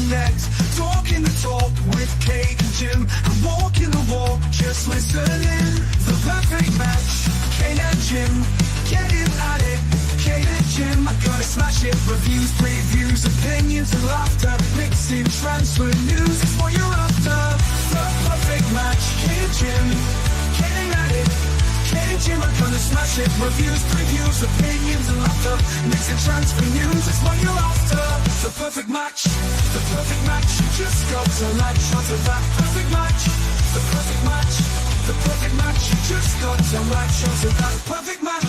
connect. Talking the talk with Kate and Jim, and walking the walk, just listening. The perfect match, Kate and Jim, getting at it. Kate and Jim, I'm gonna smash it. Reviews, previews, opinions and laughter, mixing transfer news is what you're after. The perfect match, Kate and Jim, getting at it. Kate and Jim are gonna smash it. Reviews, previews, opinions and laughter, mixing transfer news is what you're after. The perfect match, the perfect match. You just got to latch onto that perfect match. The perfect match, the perfect match. You just got to latch onto that perfect match.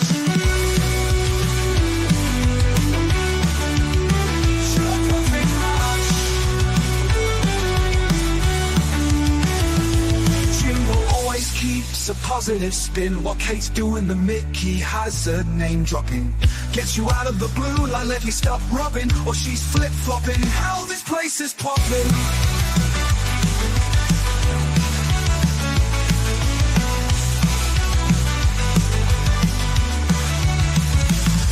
Keeps a positive spin. What Kate's doing, the Mickey has a name dropping. Gets you out of the blue like let me stop rubbing, or she's flip flopping. Hell, this place is popping.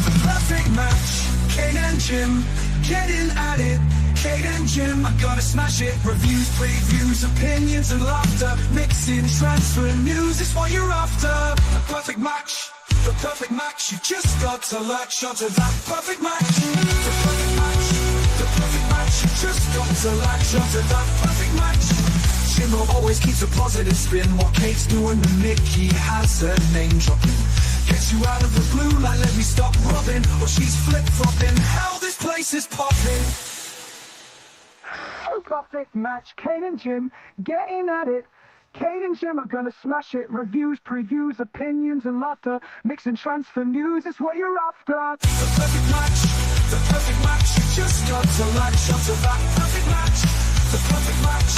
The perfect match, Kate and Jim, getting at it. Kate and Jim, I'm gonna smash it. Reviews, previews, opinions and laughter, mixing transfer news is what you're after. The perfect match, the perfect match. You just got to latch onto that perfect match. The perfect match, the perfect match. You just got to latch onto that perfect match. Jimbo always keeps a positive spin. What Kate's doing, the Mickey has her name dropping. Gets you out of the blue like let me stop rubbing, or she's flip flopping. Hell, this place is popping. Perfect match, Kate and Jim, getting at it. Kate and Jim are gonna smash it. Reviews, previews, opinions and laughter, mixing transfer news is what you're after. The perfect match, the perfect match. You just got to latch onto that perfect match. The perfect match,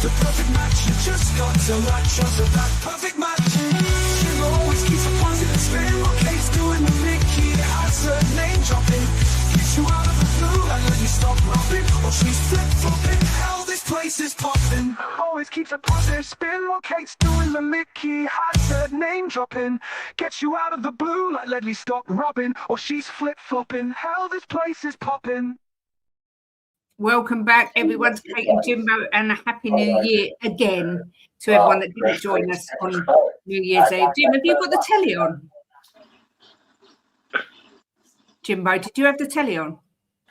the perfect match. You just got to latch onto that perfect match. Jim always keeps a positive spin. What Kate's doing, the Mickey has her name dropping. Gets you out of the blue and let you stop rubbing, or she's flip flopping. Hell, this place is popping. Always keeps a positive spin. What Kate's doing, the Mickey has her name dropping. Gets you out of the blue like let me stop rubbing, or she's flip flopping. Hell, this place is popping. Welcome back, everyone, to Kate and Jimbo, and a happy New Year again to everyone that didn't join us on New Year's Eve. Jim, have you got the telly on? Jimbo, did you have the telly on?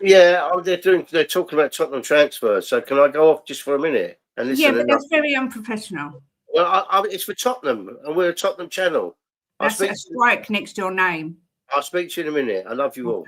Yeah, they're talking about Tottenham transfers. So can I go off just for a minute and listen? Yeah, but that's very unprofessional. Well, it's for Tottenham, and we're a Tottenham channel. That's a strike next to your name. I'll speak to you in a minute. I love you all.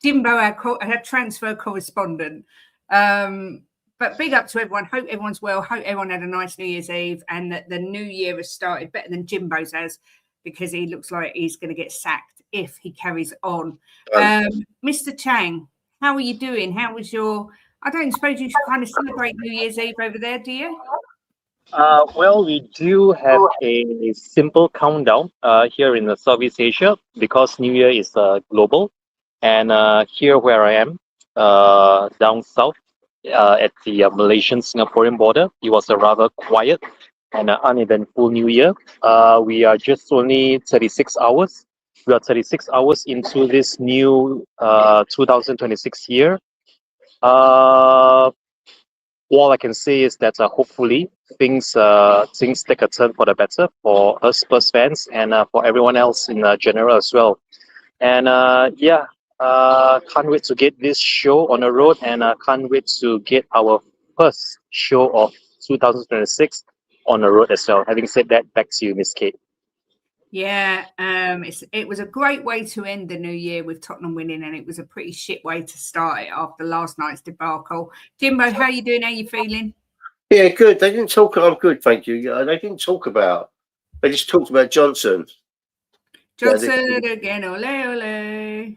Jimbo, our transfer correspondent. But big up to everyone. Hope everyone's well. Hope everyone had a nice New Year's Eve, and that the new year has started better than Jimbo's has, because he looks like he's going to get sacked if he carries on. Mr. Chang, how are you doing? How was your... I don't suppose you kind of celebrate New Year's Eve over there, do you? Well, we do have a simple countdown here in the Southeast Asia, because New Year is global. And here where I am, down south, at the Malaysian-Singaporean border, it was a rather quiet and uneventful New Year. We are just only 36 hours. We are 36 hours into this new 2026 year. All I can say is that hopefully things take a turn for the better for us Spurs fans, and for everyone else in general as well. And can't wait to get this show on the road, and can't wait to get our first show of 2026 on the road as well. Having said that, back to you, Miss Kate. Yeah, it was a great way to end the new year with Tottenham winning, and it was a pretty shit way to start it after last night's debacle. Jimbo, how are you doing? How are you feeling? Yeah, good. They didn't talk. I'm good, thank you. They didn't talk about. They just talked about Johnson. Johnson again, ole ole.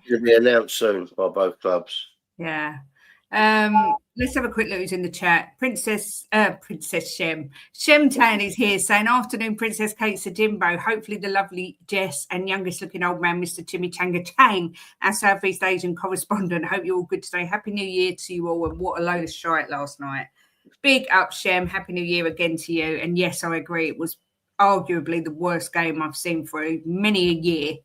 It'll be announced soon by both clubs. Yeah. Let's have a quick look who's in the chat. Princess Shem. Shem Tan is here saying, afternoon, Princess Kate, Sir Jimbo. Hopefully the lovely Jess and youngest looking old man, Mr. Chimichanga Chang, our Southeast Asian correspondent. Hope you're all good today. Happy New Year to you all. And what a load of shite last night. Big up, Shem. Happy New Year again to you. And yes, I agree. It was arguably the worst game I've seen for many a year.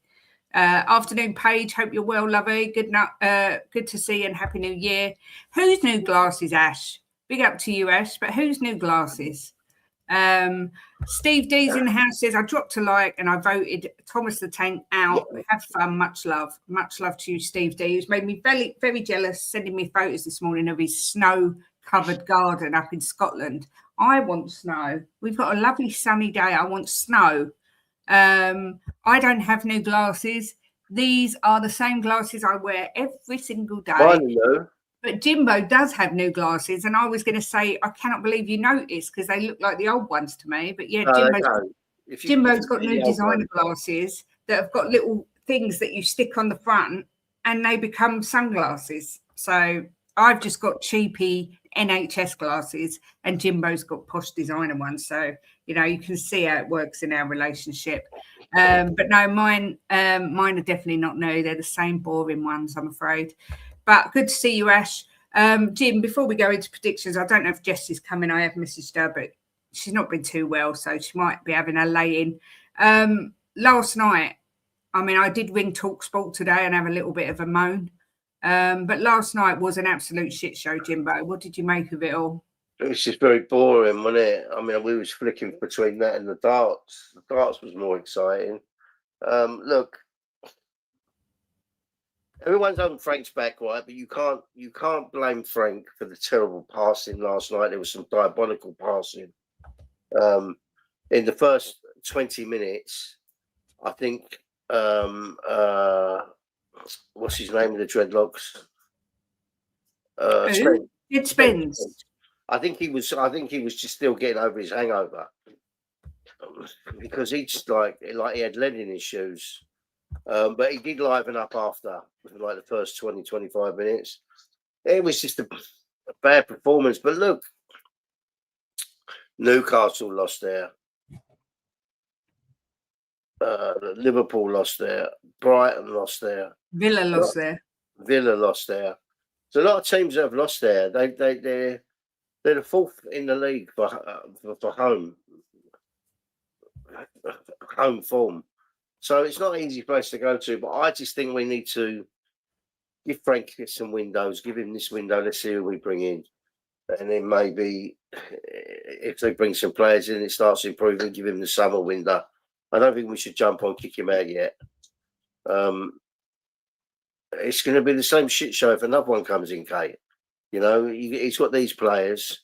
Afternoon, Paige. Hope you're well, lovey. Good to see you and Happy New Year. Whose new glasses, Ash? Big up to you, Ash. But whose new glasses? Steve D's in the house says, I dropped a like and I voted Thomas the Tank out. Have fun. Much love. Much love to you, Steve D, who's made me very, very jealous, sending me photos this morning of his snow-covered garden up in Scotland. I want snow. We've got a lovely sunny day. I want snow. I don't have new glasses. These are the same glasses I wear every single day. But Jimbo does have new glasses, and I was going to say, I cannot believe you noticed because they look like the old ones to me. But yeah, Jimbo's got new designer glasses that have got little things that you stick on the front, and they become sunglasses. So I've just got cheapy NHS glasses, and Jimbo's got posh designer ones. So you know, you can see how it works in our relationship. But no, mine are definitely not new. They're the same boring ones, I'm afraid. But good to see you, Ash. Jim, before we go into predictions, I don't know if Jess is coming. I have messaged her, but she's not been too well, so she might be having a lay-in. Last night, I mean, I did ring TalkSport today and have a little bit of a moan. But last night was an absolute shit show, Jimbo. What did you make of it all? It was just very boring, wasn't it? I mean, we was flicking between that and the darts. The darts was more exciting. Look, everyone's on Frank's back, right? But you can't blame Frank for the terrible passing last night. There was some diabolical passing. In the first 20 minutes, I think what's his name in the dreadlocks? Spence. I think he was just still getting over his hangover because he just like he had lead in his shoes. But he did liven up after like the first 20-25 minutes. It was just a bad performance. But look, Newcastle lost there. Liverpool lost there. Brighton lost there. Villa lost there. So a lot of teams that have lost there. They're the fourth in the league for home form. So it's not an easy place to go to. But I just think we need to give Frank some windows. Give him this window. Let's see who we bring in. And then maybe if they bring some players in, it starts improving. Give him the summer window. I don't think we should jump on, kick him out yet. It's going to be the same shit show if another one comes in, Kate. You know, he's got these players.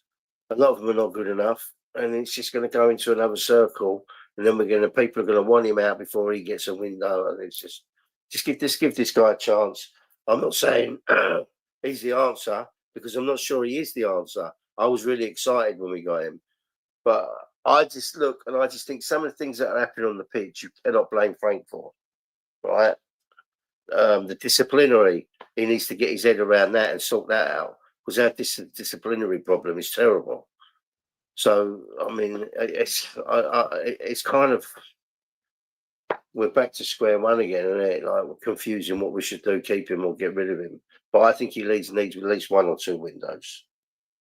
A lot of them are not good enough. And it's just going to go into another circle. And then people are going to want him out before he gets a window. And it's just give this guy a chance. I'm not saying he's the answer because I'm not sure he is the answer. I was really excited when we got him. But I just look and I just think some of the things that are happening on the pitch, you cannot blame Frank for, right? The disciplinary, he needs to get his head around that and sort that out because our disciplinary problem is terrible. So, I mean, it's kind of, we're back to square one again, isn't it? Like, we're confusing what we should do, keep him or get rid of him. But I think he needs at least one or two windows.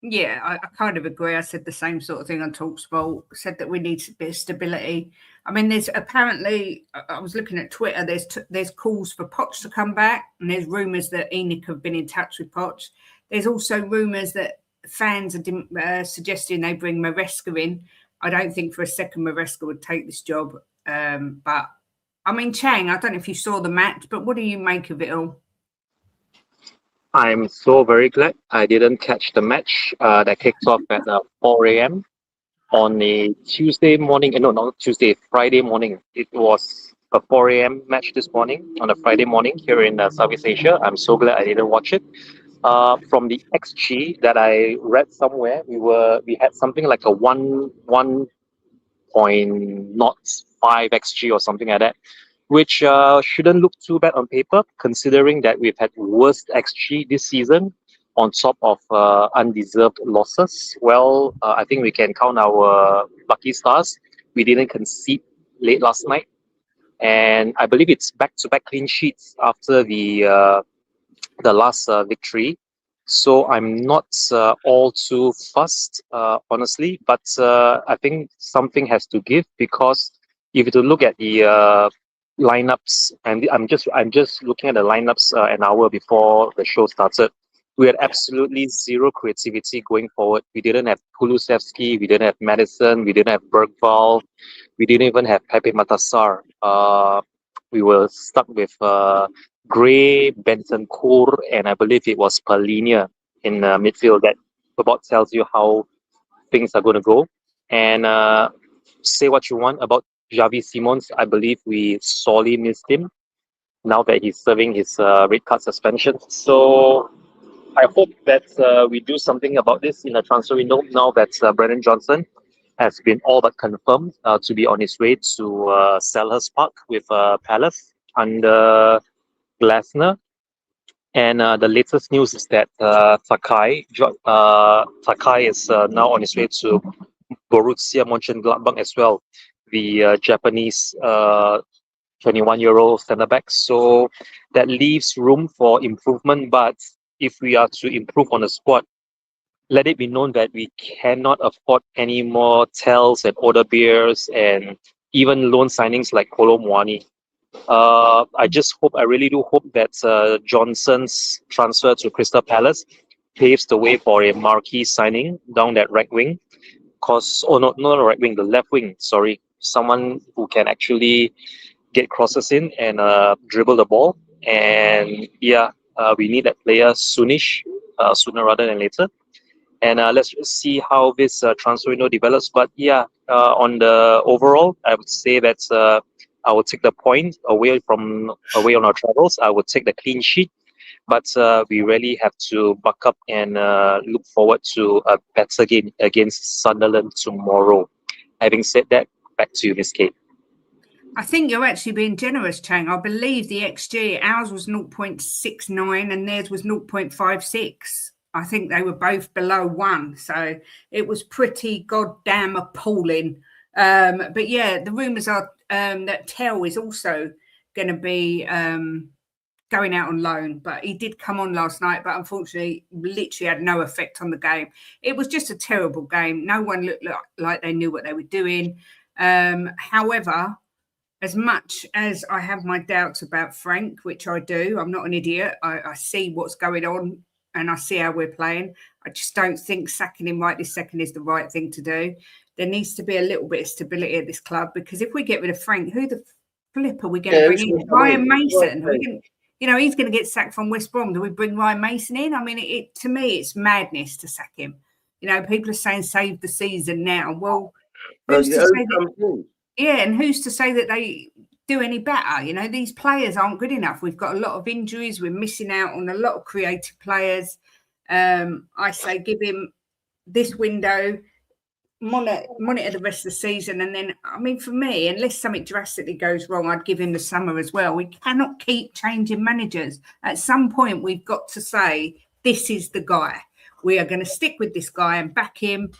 Yeah, I kind of agree. I said the same sort of thing on TalkSport, said that we need a bit of stability. I mean, there's apparently, I was looking at Twitter, there's calls for Poch to come back, and there's rumours that ENIC have been in touch with Poch. There's also rumours that fans are suggesting they bring Maresca in. I don't think for a second Maresca would take this job. But, I mean, Chang, I don't know if you saw the match, but what do you make of it all? I'm so very glad I didn't catch the match that kicks off at 4 a.m. on a Tuesday morning. No, not Tuesday, Friday morning. It was a 4 a.m. match this morning on a Friday morning here in Southeast Asia. I'm so glad I didn't watch it. From the XG that I read somewhere, we had something like a 1.05 XG or something like that, which shouldn't look too bad on paper, considering that we've had worst XG this season on top of undeserved losses. Well, I think we can count our lucky stars. We didn't concede late last night, and I believe it's back-to-back clean sheets after the last victory. So I'm not all too fussed, honestly, but I think something has to give because if you look at the lineups, and I'm just looking at the lineups an hour before the show started. We had absolutely zero creativity going forward. We didn't have Kulusevski, we didn't have Madison, we didn't have Bergvall, we didn't even have Pepe Matassar. We were stuck with Gray, Bentancur, and I believe it was Palhinha in midfield. That about tells you how things are going to go. And say what you want about Javi Simons, I believe we sorely missed him now that he's serving his red card suspension. So I hope that we do something about this in the transfer window now that Brennan Johnson has been all but confirmed to be on his way to Selhurst Park with Palace under Glasner. And the latest news is that Takai is now on his way to Borussia Mönchengladbach as well, the Japanese 21-year-old centre back. So that leaves room for improvement. But if we are to improve on the squad, let it be known that we cannot afford any more Tells and Odebeers and even loan signings like Kolo Muani. I really do hope that Johnson's transfer to Crystal Palace paves the way for a marquee signing down that right wing. Not the right wing, the left wing, sorry. Someone who can actually get crosses in and dribble the ball. And we need that player soonish, sooner rather than later. And let's just see how this transfer window develops. But on the overall, I would say that I would take the point away on our travels. I would take the clean sheet. But we really have to buck up and look forward to a better game against Sunderland tomorrow. Having said that, back to you, Miss Kate. I think you're actually being generous, Chang. I believe the XG, ours was 0.69 and theirs was 0.56. I think they were both below 1. So it was pretty goddamn appalling. But yeah, the rumours are that Tell is also going to be going out on loan. But he did come on last night, but unfortunately literally had no effect on the game. It was just a terrible game. No one looked like they knew what they were doing. However, as much as I have my doubts about Frank, which I do, I'm not an idiot. I see what's going on and I see how we're playing. I just don't think sacking him right this second is the right thing to do. There needs to be a little bit of stability at this club, because if we get rid of Frank, who the flip are we going to bring in? Ryan Mason. He's going to get sacked from West Brom. Do we bring Ryan Mason in? I mean, to me, it's madness to sack him. People are saying save the season now. Well, who's to say that? Yeah, and who's to say that they do any better? These players aren't good enough. We've got a lot of injuries. We're missing out on a lot of creative players. I say give him this window, monitor the rest of the season. And then, for me, unless something drastically goes wrong, I'd give him the summer as well. We cannot keep changing managers. At some point, we've got to say, this is the guy. We are going to stick with this guy and back him.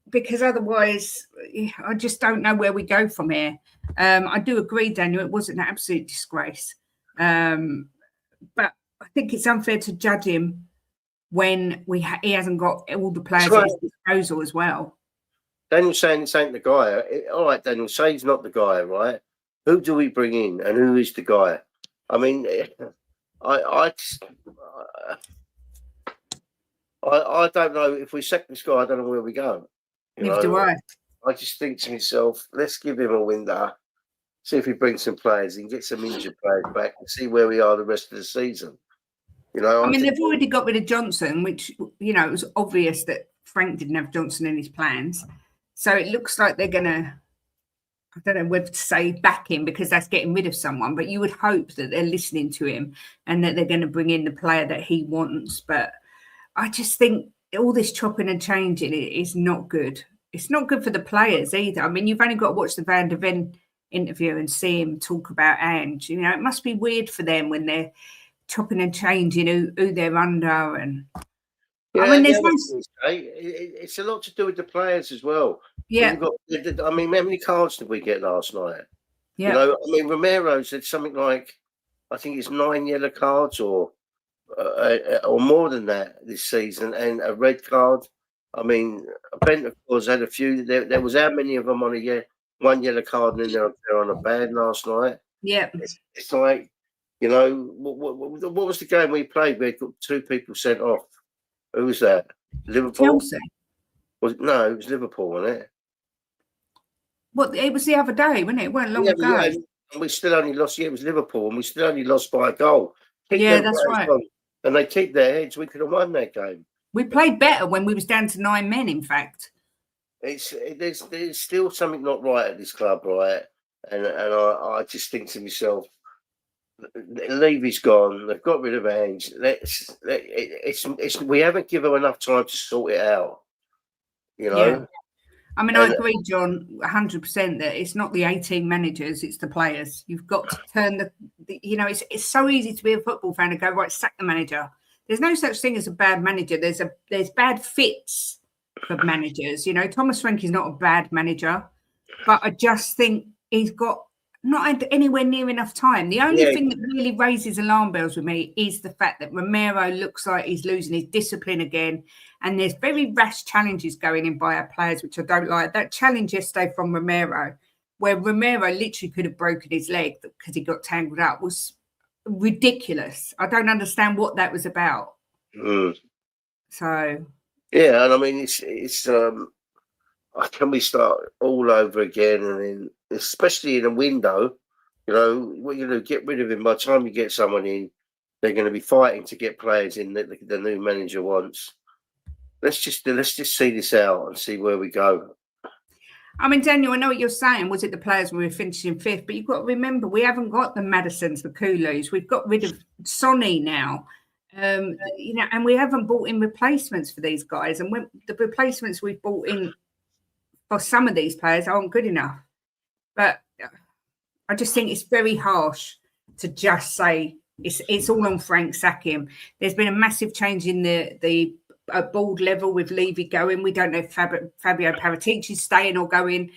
Because otherwise, I just don't know where we go from here. I do agree, Daniel, it wasn't an absolute disgrace. But I think it's unfair to judge him when he hasn't got all the players at his disposal as well. Daniel's saying this ain't the guy. All right, Daniel, say he's not the guy, right? Who do we bring in and who is the guy? I mean, I don't know. If we sack this guy, I don't know where we go. Neither do I. I just think to myself, let's give him a window, see if he brings some players and get some injured players back and see where we are the rest of the season. They've already got rid of Johnson, which, it was obvious that Frank didn't have Johnson in his plans. So it looks like they're going to, I don't know whether to say back him, because that's getting rid of someone, but you would hope that they're listening to him and that they're going to bring in the player that he wants. But I just think all this chopping and changing is not good. It's not good for the players either. You've only got to watch the Van der Ven interview and see him talk about Ange. It must be weird for them when they're chopping and changing who they're under. And it's a lot to do with the players as well. Yeah. How many cards did we get last night? Yeah. Romero said something like, I think it's 9 yellow cards or more than that this season, and a red card. Bent, of course, had a few. There was how many of them on a one yellow card, and then they're on a ban last night. Yeah. It's like, you know, what was the game we played? We got 2 people sent off. Who was that? Liverpool? Chelsea. No, it was Liverpool, wasn't it? What, it was the other day, wasn't it? It weren't long ago. Yeah, and we still only lost. Yeah, it was Liverpool, and we still only lost by a goal. Yeah, that's right. And they keep their heads. We could have won that game. We played better when we was down to 9 men, in fact. There's still something not right at this club, right? And I just think to myself, Levy's gone. They've got rid of Ange. We haven't given them enough time to sort it out. You know. Yeah. I mean, I agree, John, 100% that it's not the 18 managers, it's the players. You've got to turn the you know, it's so easy to be a football fan and go, right, sack the manager. There's no such thing as a bad manager. There's bad fits for managers. You know, Thomas Frank is not a bad manager, but I just think he's got not had anywhere near enough time. The only thing that really raises alarm bells with me is the fact that Romero looks like he's losing his discipline again. And there's very rash challenges going in by our players, which I don't like. That challenge yesterday from Romero, where Romero literally could have broken his leg because he got tangled up, was ridiculous. I don't understand what that was about. So yeah, and I mean it's can we start all over again? And then especially in a window, you know, what you're going to get rid of him. By the time you get someone in, they're going to be fighting to get players in that the new manager wants. Let's just see this out and see where we go. I mean, Daniel, I know what you're saying. Was it the players when we were finishing 5th? But you've got to remember, we haven't got the Madisons, the Kulus. We've got rid of Sonny now. You know, and we haven't bought in replacements for these guys. And when the replacements we've bought in for some of these players aren't good enough. But I just think it's very harsh to just say it's all on Frank, sack him. There's been a massive change in the board level with Levy going. We don't know if Fabio Paratici's staying or going.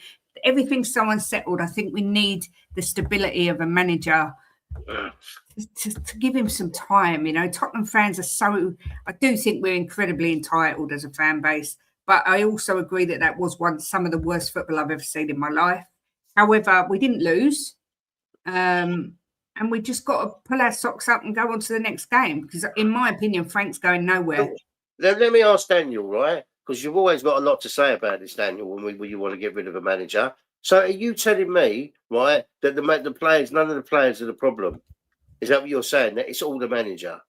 Everything's so unsettled. I think we need the stability of a manager to give him some time. You know, Tottenham fans are I do think we're incredibly entitled as a fan base, but I also agree that was some of the worst football I've ever seen in my life. However, we didn't lose. And we just got to pull our socks up and go on to the next game. Because in my opinion, Frank's going nowhere. Let me ask Daniel, right? Because you've always got a lot to say about this, Daniel, when you want to get rid of a manager. So are you telling me, right, that the players, none of the players are the problem? Is that what you're saying? That it's all the manager?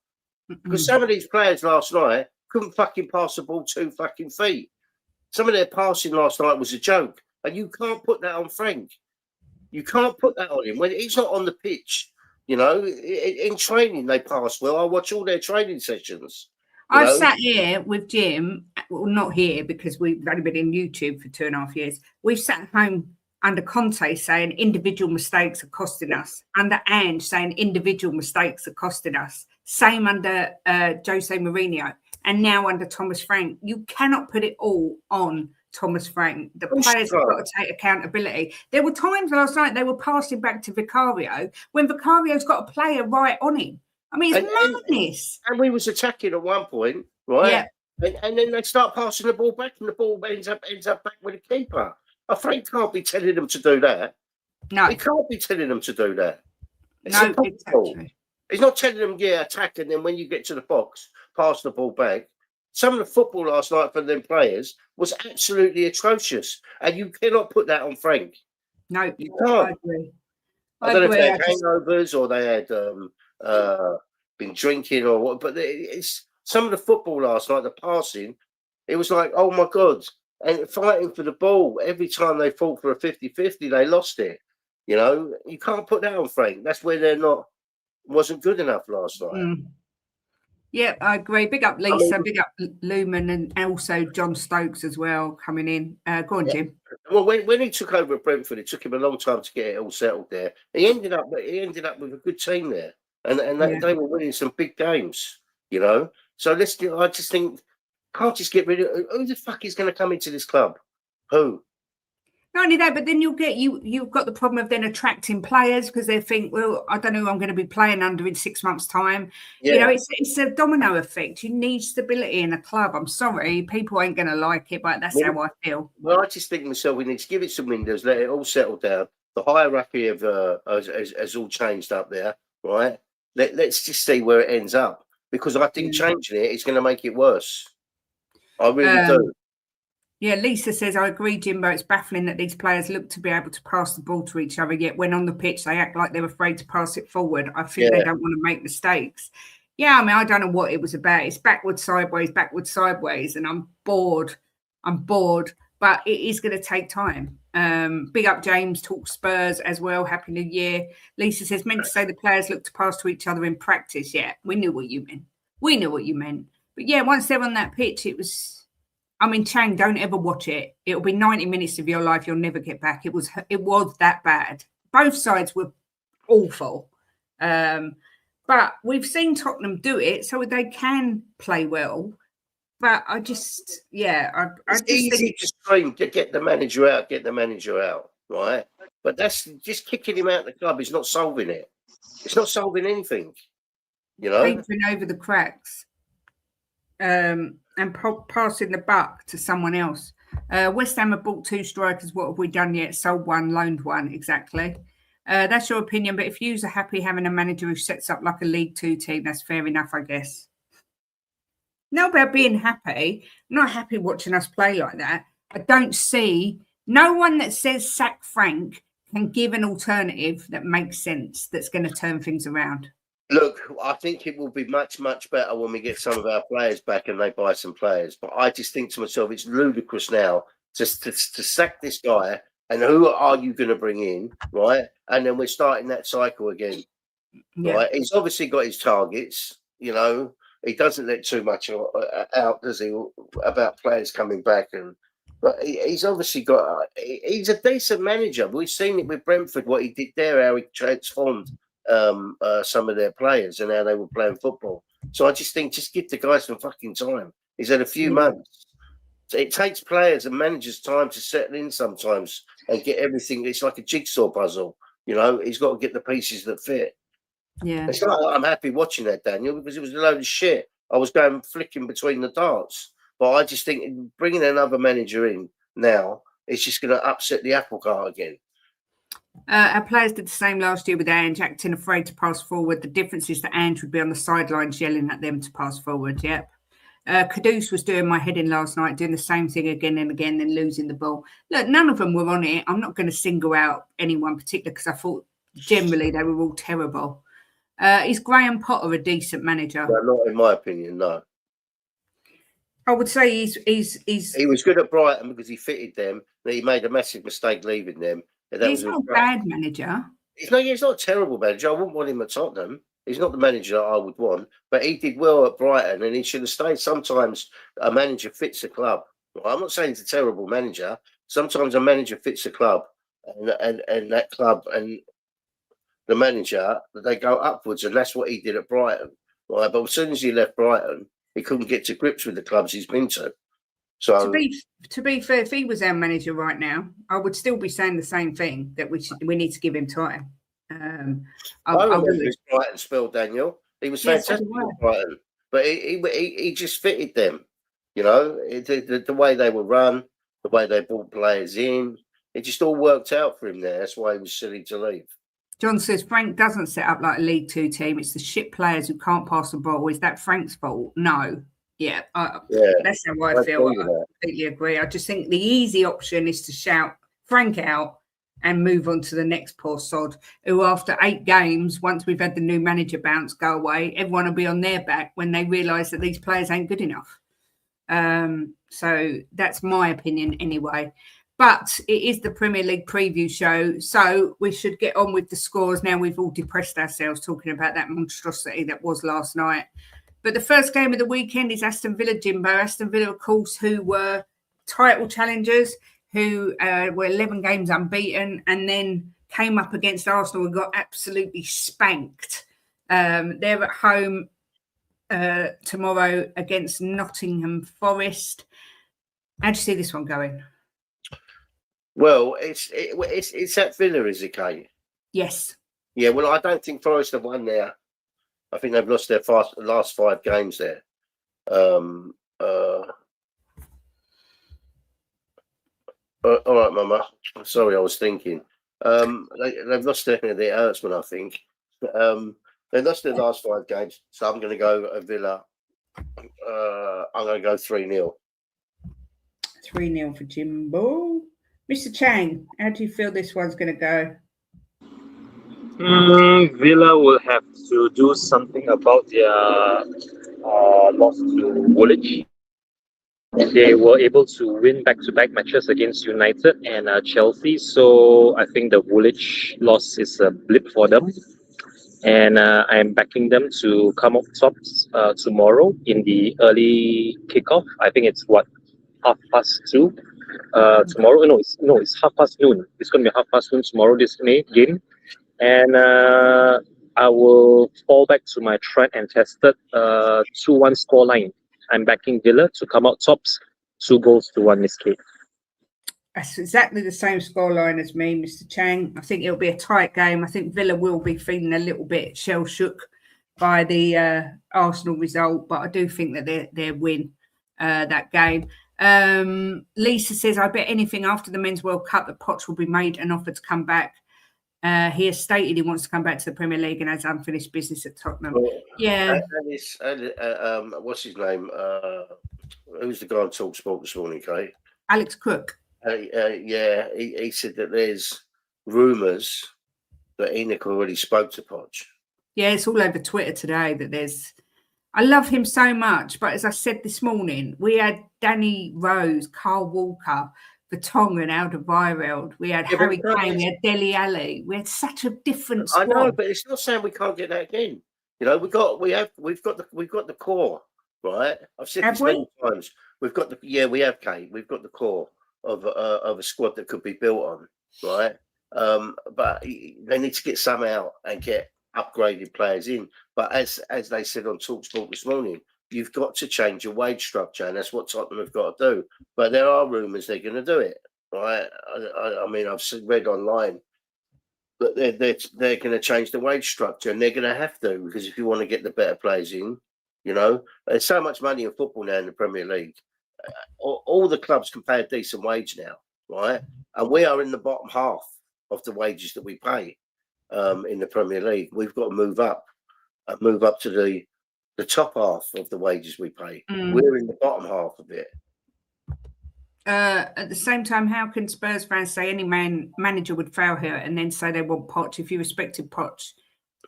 Because some of these players last night couldn't fucking pass the ball 2 fucking feet. Some of their passing last night was a joke. And you can't put that on Frank. You can't put that on him. When he's not on the pitch, you know, in training they pass well. I watch all their training sessions. I've sat here with Jim, well, not here because we've only been in YouTube for 2.5 years. We've sat at home under Conte saying individual mistakes are costing us, under Ange saying individual mistakes are costing us, same under Jose Mourinho, and now under Thomas Frank. You cannot put it all on Thomas Frank. The players have got to take accountability. There were times last night they were passing back to Vicario when Vicario's got a player right on him. I mean, it's madness. And we was attacking at one point, right? Yeah. And then they start passing the ball back, and the ball ends up back with the keeper. Frank can't be telling them to do that. No, he can't be telling them to do that. It's no, impossible. Exactly. He's not telling them, attack, and then when you get to the box, pass the ball back. Some of the football last night for them players was absolutely atrocious, and you cannot put that on Frank. No, you can't. I agree. I don't know if they had hangovers or they had been drinking or what, but it's some of the football last night, the passing, it was like, oh my God, and fighting for the ball. Every time they fought for a 50-50, they lost it. You know, you can't put that on Frank. That's where wasn't good enough last night. Yeah, I agree. Big up Lisa, big up Lumen, and also John Stokes as well coming in. Go on, Jim. Well, when he took over at Brentford, it took him a long time to get it all settled there. He ended up with a good team there, and they were winning some big games, you know. So I just think, can't just get rid of who the fuck is going to come into this club? Who? Not only that, but then you've got the problem of then attracting players because they think, well, I don't know who I'm going to be playing under in 6 months' time. Yeah. You know, it's a domino effect. You need stability in a club. I'm sorry, people ain't going to like it, but that's how I feel. Well, I just think to myself, we need to give it some windows, let it all settle down. The hierarchy of has all changed up there, right? Let's just see where it ends up, because I think changing it is going to make it worse. I really do. Yeah, Lisa says, I agree, Jimbo. It's baffling that these players look to be able to pass the ball to each other, yet when on the pitch, they act like they're afraid to pass it forward. I think they don't want to make mistakes. Yeah, I mean, I don't know what it was about. It's backwards, sideways, and I'm bored. But it is going to take time. Big up James, talk Spurs as well. Happy New Year. Lisa says, meant to say the players look to pass to each other in practice. Yeah, we knew what you meant. But yeah, once they're on that pitch, it was... I mean, Chang, don't ever watch it. It'll be 90 minutes of your life you'll never get back. It was that bad. Both sides were awful. But we've seen Tottenham do it, so they can play well. But I just, I it's just easy think... to scream to get the manager out, right? But that's just kicking him out of the club is not solving it. It's not solving anything, you know? Painting over the cracks. And passing the buck to someone else. West Ham have bought 2 strikers. What have we done yet? Sold one, loaned one. Exactly. That's your opinion. But if you are happy having a manager who sets up like a League 2 team, that's fair enough, I guess. Not about being happy. I'm not happy watching us play like that. I don't see no one that says sack Frank can give an alternative that makes sense, that's going to turn things around. Look, I think it will be much, much better when we get some of our players back and they buy some players. But I just think to myself, it's ludicrous now just to sack this guy. And who are you going to bring in, right? And then we're starting that cycle again, right? He's obviously got his targets, you know. He doesn't let too much out, does he, about players coming back? But he's obviously got... he's a decent manager. We've seen it with Brentford, what he did there, how he transformed some of their players and how they were playing football. So I just think, just give the guy some fucking time. He's had a few months. It takes players and managers time to settle in sometimes and get everything. It's like a jigsaw puzzle, you know. He's got to get the pieces that fit. Yeah, it's not like I'm happy watching that, Daniel, because it was a load of shit. I was going flicking between the darts, but I just think bringing another manager in now, it's just going to upset the apple cart again. Our players did the same last year with Ange, acting afraid to pass forward. The difference is that Ange would be on the sidelines yelling at them to pass forward. Yep. Kudus was doing my head in last night, doing the same thing again and again, then losing the ball. Look, none of them were on it. I'm not going to single out anyone particular because I thought generally they were all terrible. Is Graham Potter a decent manager? No, not in my opinion, no. I would say he's he was good at Brighton because he fitted them. He made a massive mistake leaving them. He's not a bad manager. He's not a terrible manager. I wouldn't want him at Tottenham. He's not the manager that I would want, but he did well at Brighton and he should have stayed. Sometimes a manager fits a club. Well, I'm not saying he's a terrible manager. Sometimes a manager fits a club and that club and the manager, they go upwards, and that's what he did at Brighton. Right? But as soon as he left Brighton, he couldn't get to grips with the clubs he's been to. So to be fair, if he was our manager right now, I would still be saying the same thing, that we need to give him time. I remember his Brighton spell, Daniel. He was fantastic at Brighton, but he just fitted them. You know, the way they were run, the way they brought players in, it just all worked out for him there. That's why he was silly to leave. John says Frank doesn't set up like a League 2 team. It's the shit players who can't pass the ball. Is that Frank's fault? No. Yeah, that's how I feel. I completely agree. I just think the easy option is to shout Frank out and move on to the next poor sod, who after 8 games, once we've had the new manager bounce go away, everyone will be on their back when they realise that these players ain't good enough. So that's my opinion anyway. But it is the Premier League preview show, so we should get on with the scores now. We've all depressed ourselves talking about that monstrosity that was last night. But the first game of the weekend is Aston Villa, Jimbo. Aston Villa, of course, who were title challengers, who were 11 games unbeaten, and then came up against Arsenal and got absolutely spanked. They're at home tomorrow against Nottingham Forest. How do you see this one going? Well, it's at Villa, is it, Kate? Yes. Yeah. Well, I don't think Forest have won there. I think they've lost their last 5 games there. All right, Mama. Sorry, I was thinking. They've lost their Ertzman, I think. They lost their last 5 games, so I'm going to go Villa. I'm going to go 3-0. 3-0 for Jimbo. Mr. Chang, how do you feel this one's going to go? Villa will have to do something about their loss to Woolwich. They were able to win back-to-back matches against United and Chelsea, so I think the Woolwich loss is a blip for them. And I'm backing them to come up tops tomorrow in the early kickoff. I think it's 2:30 tomorrow. It's noon. It's going to be noon tomorrow. This game, and I will fall back to my tried and tested 2-1 scoreline. I'm backing Villa to come out tops, 2-1, Miss Kate. That's exactly the same scoreline as me, Mr. Chang. I think it'll be a tight game. I think Villa will be feeling a little bit shell-shook by the Arsenal result, but I do think that they'll win that game. Lisa says, I bet anything after the Men's World Cup that Poch will be made an offer to come back. He has stated he wants to come back to the Premier League and has unfinished business at Tottenham. Well, Yeah. What's his name? Who's the guy on TalkSport this morning, Kate? Alex Cook. Yeah, he said that there's rumours that Enoch already spoke to Poch. Yeah, it's all over Twitter today that there's... I love him so much, but as I said this morning, we had Danny Rose, Carl Walker, Vertonghen, Alderweireld, we had Harry Kane, we had Dele Alli. We had such a different squad. I know, but it's not saying we can't get that again. You know, we've got the core, right? I've said this many times. We have, Kate. We've got the core of a squad that could be built on, right? But they need to get some out and get upgraded players in. But as they said on TalkSport this morning, you've got to change your wage structure, and that's what Tottenham have got to do. But there are rumours they're going to do it, right? I mean, I've read online that they're going to change the wage structure, and they're going to have to, because if you want to get the better players in, you know, there's so much money in football now in the Premier League. All the clubs can pay a decent wage now, right? And we are in the bottom half of the wages that we pay in the Premier League. We've got to move up to the top half of the wages we pay. We're in the bottom half of it. At the same time, how can Spurs fans say any manager would fail here and then say they want Poch? If you respected Poch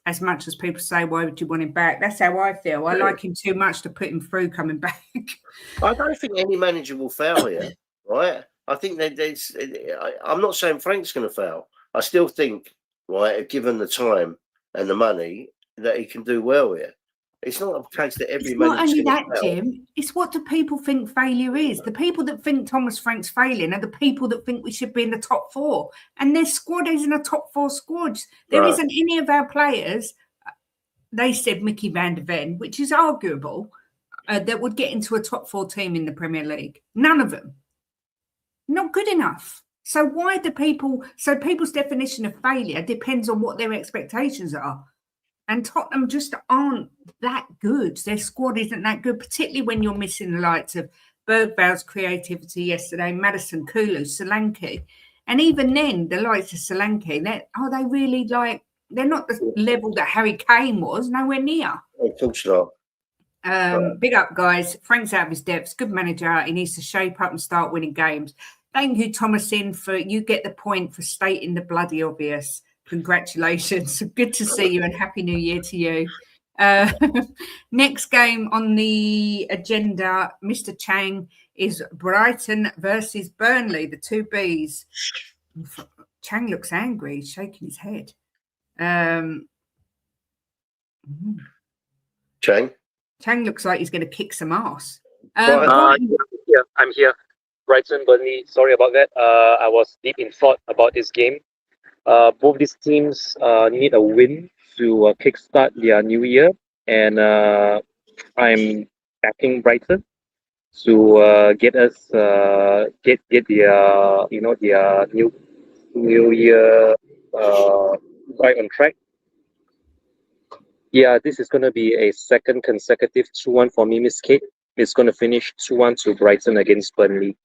as much as people say, why would you want him back? That's how I feel. I like him too much to put him through coming back. I don't think any manager will fail here, right? I think I'm not saying Frank's going to fail. I still think, right, given the time and the money, that he can do well here. It's not a case that every manager. Not only that, Jim. It's what do people think failure is? The people that think Thomas Frank's failing are the people that think we should be in the top 4, and their squad isn't a top 4 squad. There isn't any of our players. They said Mickey van der Ven, which is arguable, that would get into a top 4 team in the Premier League. None of them. Not good enough. So why do people? So people's definition of failure depends on what their expectations are. And Tottenham just aren't that good. Their squad isn't that good, particularly when you're missing the likes of Bergvall's creativity yesterday, Maddison, Kulu, Solanke. And even then, the likes of Solanke, they're not the level that Harry Kane was, nowhere near. Of course not. Big up, guys. Frank's out of his depths. Good manager. He needs to shape up and start winning games. Thank you, Thomasin, for you get the point for stating the bloody obvious. Congratulations. Good to see you and Happy New Year to you. Next game on the agenda, Mr. Chang, is Brighton versus Burnley, the 2 Bs. Chang looks angry. He's shaking his head. Chang looks like he's going to kick some ass. I'm here. Brighton, Burnley. Sorry about that. I was deep in thought about this game. Both these teams need a win to kickstart their new year, and I'm backing Brighton. to get us get the the new year right on track. Yeah, this is going to be a second consecutive 2-1 for me, Miss Kate. It's going to finish 2-1 to Brighton against Burnley.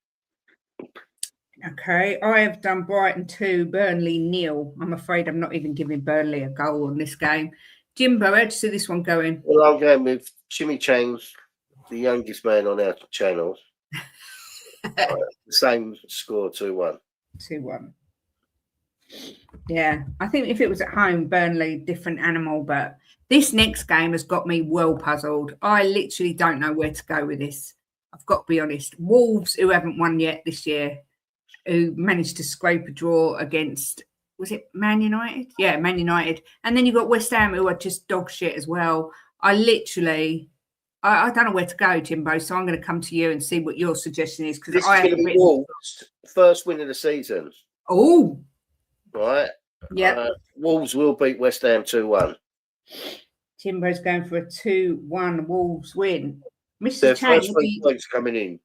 Okay, I have done Brighton 2, Burnley 0. I'm afraid I'm not even giving Burnley a goal on this game. Jimbo, how do you see this one going? Well, I'm going with Jimmy Chang's, the youngest man on our channel. Same score, 2-1. 2-1. Yeah, I think if it was at home, Burnley, different animal, but this next game has got me well puzzled. I literally don't know where to go with this. I've got to be honest. Wolves, who haven't won yet this year, who managed to scrape a draw against, was it Man United? Yeah, Man United. And then you've got West Ham, who are just dog shit as well. I don't know where to go, Jimbo, so I'm going to come to you and see what your suggestion is. This is going to be Wolves' first win of the season. Oh. Right? Yeah. Wolves will beat West Ham 2-1. Jimbo's going for a 2-1 Wolves win. Their Mr. Chang, first points coming in.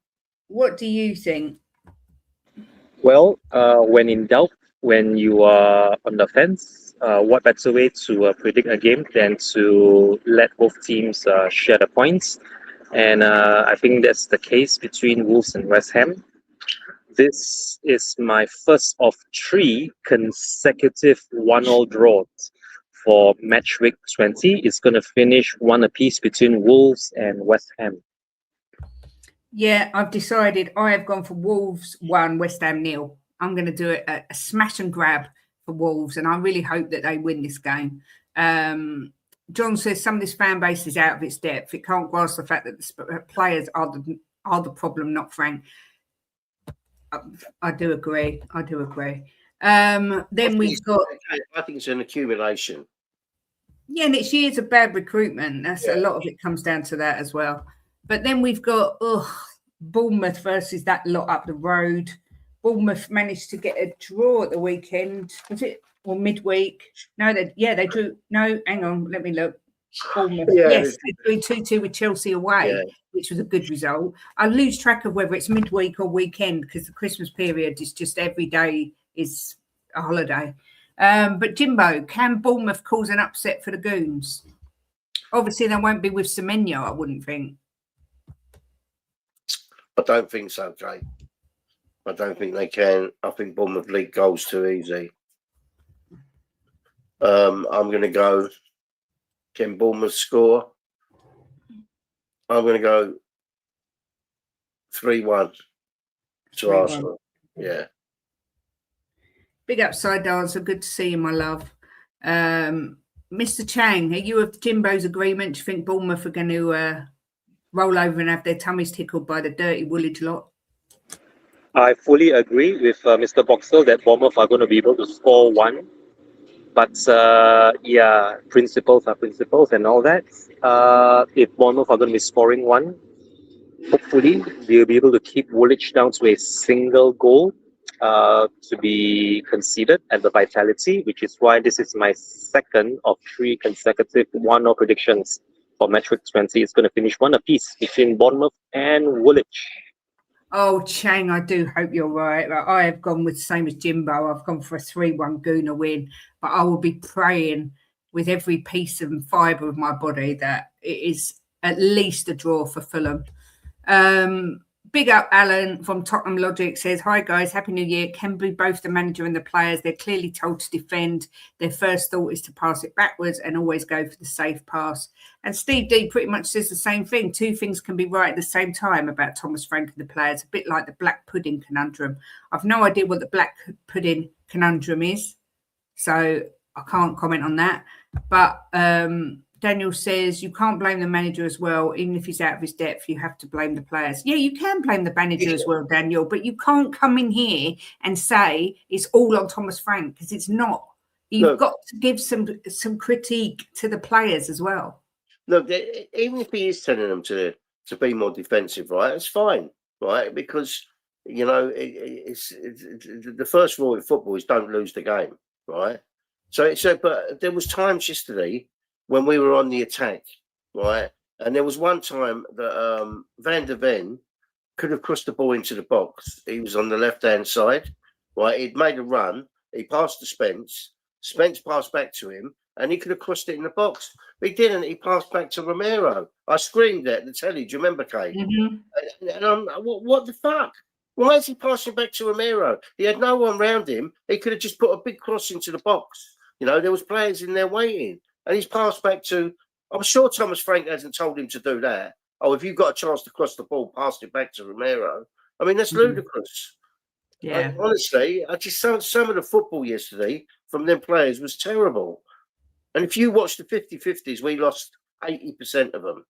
What do you think? Well, when in doubt, when you are on the fence, what better way to predict a game than to let both teams share the points? And I think that's the case between Wolves and West Ham. This is my first of 3 consecutive 1-1 draws for match week 20. It's going to finish 1 apiece between Wolves and West Ham. Yeah, I've decided I have gone for Wolves 1, West Ham 0. I'm going to do it a smash and grab for Wolves, and I really hope that they win this game. John says some of this fan base is out of its depth. It can't grasp the fact that the players are the problem, not Frank. I do agree. Then we've got. I think it's an accumulation. Yeah, and it's years of bad recruitment. A lot of it comes down to that as well. But then we've got Bournemouth versus that lot up the road. Bournemouth managed to get a draw at the weekend. Was it midweek? No, they drew. No, hang on, let me look. Bournemouth. Yes, they drew 2-2 with Chelsea away, which was a good result. I lose track of whether it's midweek or weekend because the Christmas period is just every day is a holiday. But Jimbo, can Bournemouth cause an upset for the Goons? Obviously, they won't be with Semenyo, I wouldn't think. I don't think so, Kate. I don't think they can. I think Bournemouth league goals too easy. I'm going to go. Can Bournemouth score? I'm going to go 3-1 to Arsenal. Yeah. Big up, Side Dancer. Good to see you, my love. Mr. Chang, are you of Jimbo's agreement? Do you think Bournemouth are going to roll over and have their tummies tickled by the dirty Woolwich lot? I fully agree with Mr. Boxall that Bournemouth are going to be able to score 1. But principles are principles and all that. If Bournemouth are going to be scoring 1, hopefully they'll be able to keep Woolwich down to a single goal to be conceded at the Vitality, which is why this is my second of 3 consecutive 1-0 predictions for match week 20. It's going to finish 1 apiece between Bournemouth and Woolwich. Oh, Chang, I do hope you're right. I have gone with the same as Jimbo. I've gone for a 3-1 Gooner win, but I will be praying with every piece and fibre of my body that it is at least a draw for Fulham. Big up Alan from Tottenham Logic says, hi guys, Happy New Year. Can be both the manager and the players. They're clearly told to defend. Their first thought is to pass it backwards and always go for the safe pass. And Steve D pretty much says the same thing. 2 things can be right at the same time about Thomas Frank and the players, a bit like the black pudding conundrum. I've no idea what the black pudding conundrum is, so I can't comment on that. But Daniel says you can't blame the manager as well. Even if he's out of his depth, you have to blame the players. Yeah, you can blame the manager as well, Daniel, but you can't come in here and say it's all on Thomas Frank because it's not. You've got to give some critique to the players as well. Look, even if he is telling them to be more defensive, right, it's fine, right? Because, you know, it's the first rule in football is don't lose the game, right? So but there was times yesterday when we were on the attack, right? And there was one time that Van der Ven could have crossed the ball into the box. He was on the left-hand side, right? He'd made a run. He passed to Spence. Spence passed back to him, and he could have crossed it in the box. But he didn't. He passed back to Romero. I screamed at the telly. Do you remember, Kate? And I'm, what the fuck? Why is he passing back to Romero? He had no one round him. He could have just put a big cross into the box. You know, there was players in there waiting. And he's passed back to... I'm sure Thomas Frank hasn't told him to do that. Oh, if you've got a chance to cross the ball, pass it back to Romero. I mean, that's ludicrous. Yeah. Honestly, I just some of the football yesterday from them players was terrible. And if you watch the 50-50s, we lost 80% of them.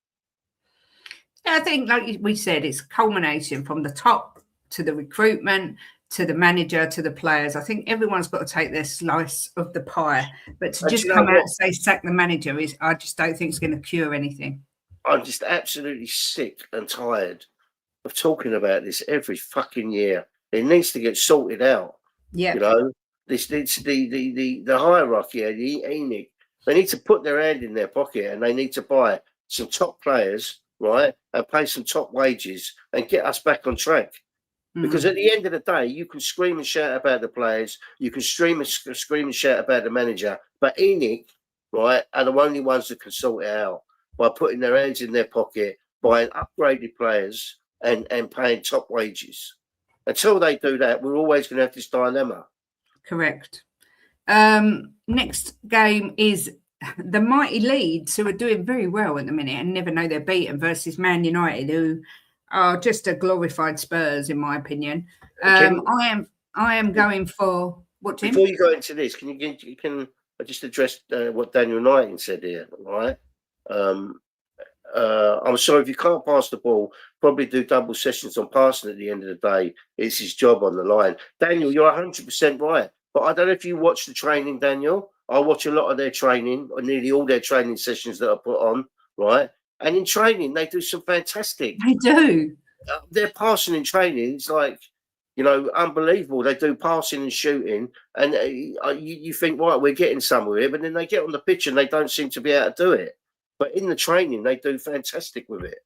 I think, like we said, it's a culmination from the top to the recruitment, to the manager, to the players. I think everyone's got to take their slice of the pie. But to just come out and say sack the manager, I just don't think it's going to cure anything. I'm just absolutely sick and tired of talking about this every fucking year. It needs to get sorted out. Yeah. You know, this needs the hierarchy, the ENIC. They need to put their hand in their pocket and they need to buy some top players, right, and pay some top wages and get us back on track. Because at the end of the day, you can scream and shout about the players, you can scream and shout about the manager, but ENIC, right, are the only ones that can sort it out by putting their hands in their pocket, buying upgraded players and paying top wages. Until they do that, we're always going to have this dilemma. Correct. Next game is the mighty Leeds, who are doing very well at the minute and never know they're beaten, versus Man United, who are just a glorified Spurs, in my opinion. I am going for what, Jim? Before you go into this, can I just address what Daniel Knighton said here, right? I'm sorry, if you can't pass the ball, probably do double sessions on passing at the end of the day. It's his job on the line. Daniel, you're 100% right. But I don't know if you watch the training, Daniel. I watch a lot of their training, or nearly all their training sessions that are put on, right? And in training, they do some fantastic. They do. Their passing in training, it's like, you know, unbelievable. They do passing and shooting, and you think, right, we're getting somewhere here, but then they get on the pitch and they don't seem to be able to do it. But in the training, they do fantastic with it.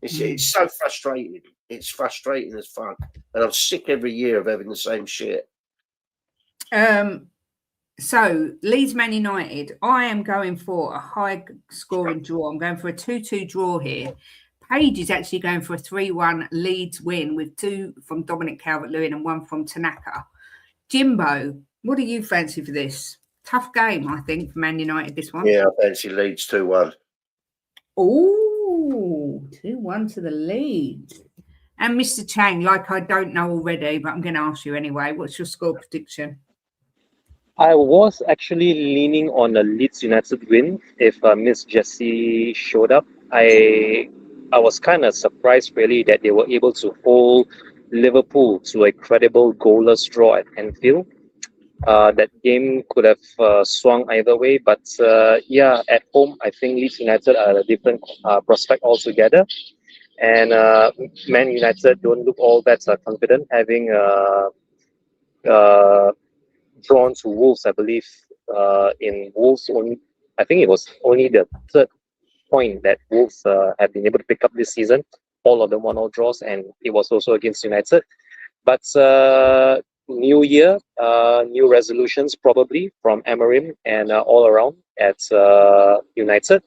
It's so frustrating. It's frustrating as fuck. And I'm sick every year of having the same shit. So, Leeds Man United, I am going for a high-scoring draw. I'm going for a 2-2 draw here. Page is actually going for a 3-1 Leeds win with 2 from Dominic Calvert-Lewin and 1 from Tanaka. Jimbo, what do you fancy for this? Tough game, I think, for Man United, this one. Yeah, I fancy Leeds 2-1. Oh, 2-1 to the Leeds. And Mr. Chang, like I don't know already, but I'm going to ask you anyway. What's your score prediction? I was actually leaning on a Leeds United win if Miss Jessie showed up. I was kind of surprised, really, that they were able to hold Liverpool to a credible goalless draw at Anfield. That game could have swung either way, but yeah, at home, I think Leeds United are a different prospect altogether. And Man United don't look all that confident, having drawn to Wolves, I believe. In Wolves, I think it was only the third point that Wolves have been able to pick up this season. All of them 1-0 draws, and it was also against United. But new year, new resolutions probably from Amorim and all around at United.